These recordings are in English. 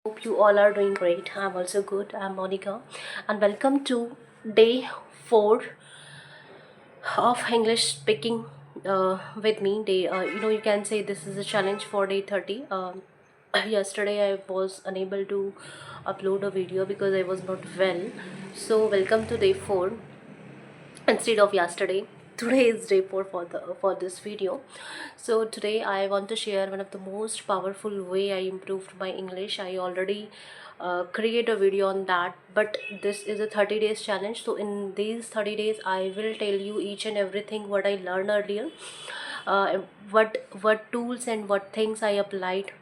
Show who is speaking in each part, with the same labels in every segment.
Speaker 1: Hope you all are doing great. I'm also good. I'm Monica, and welcome to day 4 of English speaking with me. You can say this is a challenge for day 30. Yesterday I was unable to upload a video because I was not well. So welcome to day 4 instead of yesterday. Today is day 4 for this video. So today I want to share one of the most powerful way I improved my English. I already create a video on that, but this is a 30 days challenge. So in these 30 days I will tell you each and everything what I learned earlier, uh, what tools and what things I applied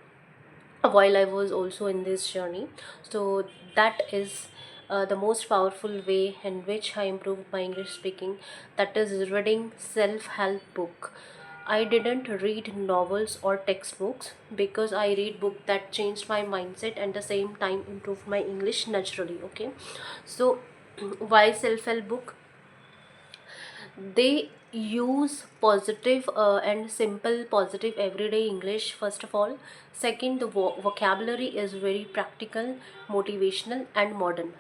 Speaker 1: while I was also in this journey. So that is the most powerful way in which I improved my English speaking. That is reading self-help book. I didn't read novels or textbooks because I read book that changed my mindset and at the same time improved my English naturally. Okay, so why self-help book? They use positive and simple positive everyday English first of all. Second, the vocabulary is very practical, motivational and modern.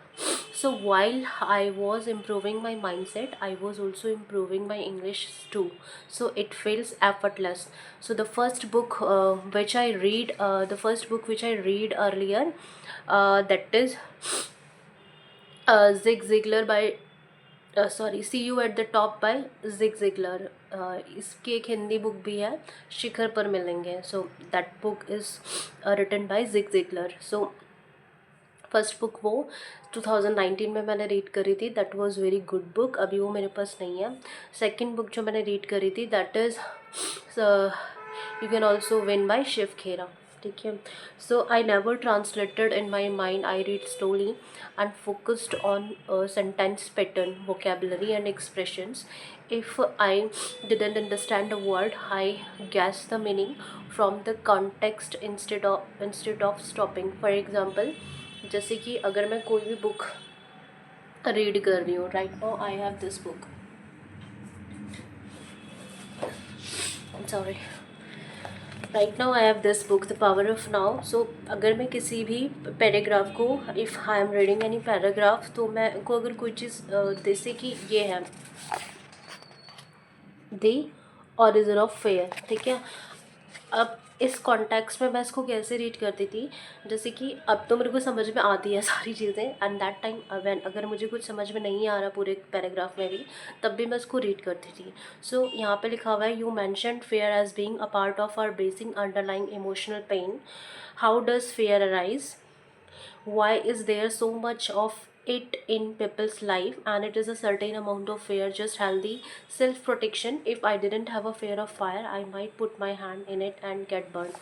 Speaker 1: So while I was improving my mindset, I was also improving my English too, so it feels effortless. So the first book which I read earlier, that is Zig Ziglar by see you at the top by Zig Ziglar. इसकी एक Hindi book भी है, शिखर पर मिलेंगे. So that book is written by Zig Ziglar. So first book वो 2019 में मैंने रीड करी थी. That was very good book. अभी वो मेरे पास नहीं है. सेकंड बुक जो मैंने रीड करी थी that is you can also win by Shiv Khera. ठीक है. So I never translated in my mind. I read slowly and focused on sentence pattern, vocabulary and expressions. If I didn't understand a word, I guess the meaning from the context instead of stopping. For example, जैसे कि अगर मैं कोई भी book read कर रही हूँ, right now I have this book, sorry, right now I have this book the power of now. So अगर मैं किसी भी पैराग्राफ को, if I am reading any paragraph, तो मैं को अगर कोई चीज़ जैसे कि ये है द ऑरिजिन ऑफ फेयर. ठीक है. अब इस कॉन्टेक्स्ट में मैं इसको कैसे रीड करती थी, जैसे कि अब तो मेरे को समझ में आती है सारी चीज़ें, एंड दैट टाइम व्हेन अगर मुझे कुछ समझ में नहीं आ रहा पूरे पैराग्राफ में भी, तब भी मैं इसको रीड करती थी. सो यहाँ पे लिखा हुआ है, you mentioned fear as being a part of our basic underlying emotional pain. How does fear arise? Why is there so much of it in people's life? And it is a certain amount of fear, just healthy self protection. If I didn't have a fear of fire, I might put my hand in it and get burned.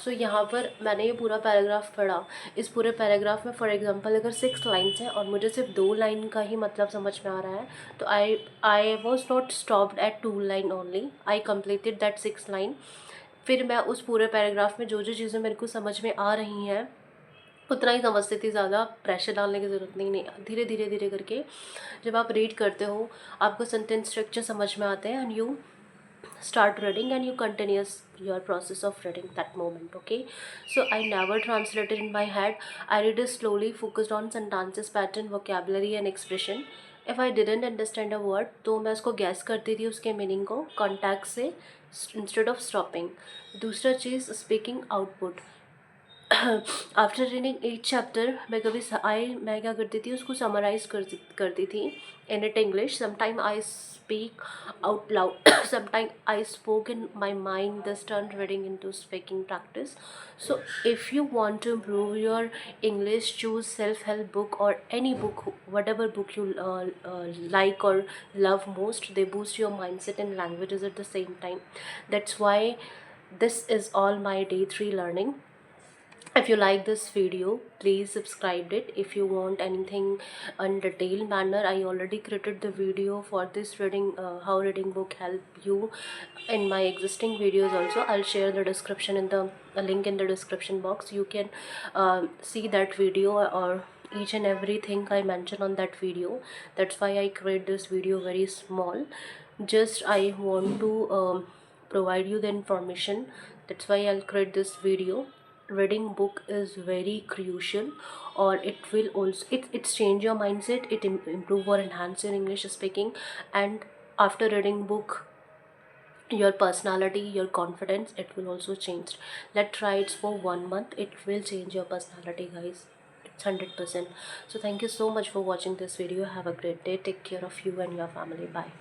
Speaker 1: सो यहाँ पर मैंने ये पूरा paragraph पढ़ा. इस पूरे paragraph में for example अगर 6 लाइन्स हैं और मुझे सिर्फ 2 लाइन का ही मतलब समझ में आ रहा है, तो I was not stopped at 2 line only. I completed that 6 line. फिर मैं उस पूरे पैराग्राफ में जो जो चीज़ें मेरे को समझ में आ रही हैं उतना ही समझती थी. ज़्यादा प्रेशर डालने की ज़रूरत नहीं. धीरे धीरे धीरे करके जब आप रीड करते हो, आपको सेंटेंस स्ट्रक्चर समझ में आते हैं, and you start reading and you continuous your process of reading that moment. Okay, so I never translated in my head. I read it slowly, focused on sentences pattern, vocabulary and expression. if I didn't understand a word, तो मैं उसको gas करती थी उसके meaning को contact से instead of stopping. दूसरा चीज़ speaking output. After reading each chapter मैं क्या करती थी, उसको समराइज करती थी in it English. Sometime I speak out loud, sometime I spoke in my mind. This turn reading into speaking practice. So if you want to improve your English, choose self help book or any book, whatever book you like or love most. They boost your mindset and languages at the same time. That's why this is all my day 3 learning. If you like this video, please subscribe it. If you want anything in detailed manner, I already created the video for this reading, how reading book help you, in my existing videos also. I'll share the description in the a link in the description box. You can see that video or each and everything I mention on that video. That's why I create this video very small. Just I want to provide you the information. That's why I'll create this video. reading book is very crucial, or it will also it's change your mindset, it improve or enhance your English speaking. And after reading book, your personality, your confidence, it will also change. Let's try it for 1 month, it will change your personality, guys. It's 100%. So thank you so much for watching this video. Have a great day. Take care of you and your family. Bye.